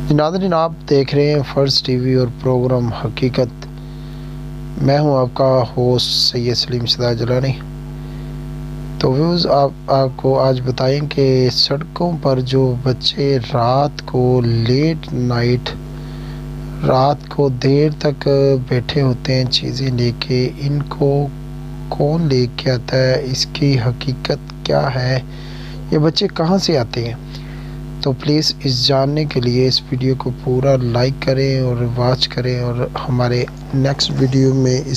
नाज़रीन, आप देख रहे हैं फ़र्ज़ टीवी और प्रोग्राम हकीकत। मैं हूं आपका होस्ट सैयद सलीम सिराज जलानी। तो व्यूज़, आपको आज बताएं कि सड़कों पर जो बच्चे रात को लेट नाइट, रात को देर तक बैठे होते हैं चीज़ें लेके, इनको कौन लेके आता है, इसकी हकीकत क्या है, ये बच्चे कहां से आते हैं। तो प्लीज़ इस जानने के लिए इस वीडियो को पूरा लाइक करें और वॉच करें, और हमारे नेक्स्ट वीडियो में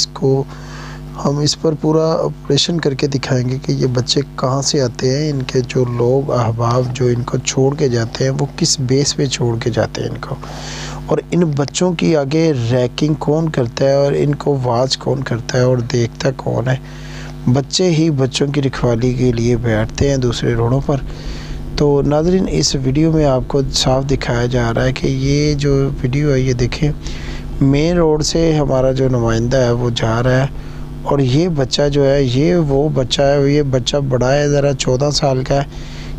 हम इस पर पूरा ऑपरेशन करके दिखाएंगे कि ये बच्चे कहाँ से आते हैं, इनके जो लोग अहबाब जो इनको छोड़ के जाते हैं वो किस बेस पे छोड़ के जाते हैं इनको, और इन बच्चों की आगे रैकिंग कौन करता है और इनको वॉच कौन करता है और देखता कौन है। बच्चे ही बच्चों की रखवाली के लिए बैठते हैं दूसरे रोडों पर। तो नाज़रीन, इस वीडियो में आपको साफ दिखाया जा रहा है कि ये जो वीडियो है, ये देखें, मेन रोड से हमारा जो नुमाइंदा है वो जा रहा है, और ये बच्चा जो है ये वो बच्चा है, ये बच्चा बड़ा है, ज़रा 14 साल का है।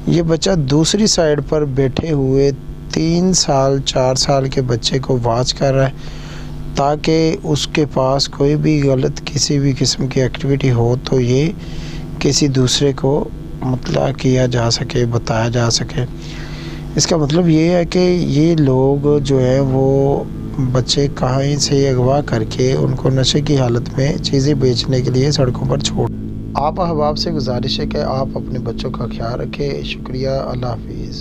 ये बच्चा दूसरी साइड पर बैठे हुए 3 साल 4 साल के बच्चे को वॉच कर रहा है, ताकि उसके पास कोई भी गलत किसी भी किस्म की एक्टिविटी हो तो ये किसी दूसरे को मतलब किया जा सके, बताया जा सके। इसका मतलब ये है कि ये लोग जो है वो बच्चे कहीं से अगवा करके उनको नशे की हालत में चीज़ें बेचने के लिए सड़कों पर छोड़। आप अहबाब से गुजारिश है कि आप अपने बच्चों का ख्याल रखें। शुक्रिया, अल्लाह हाफिज़।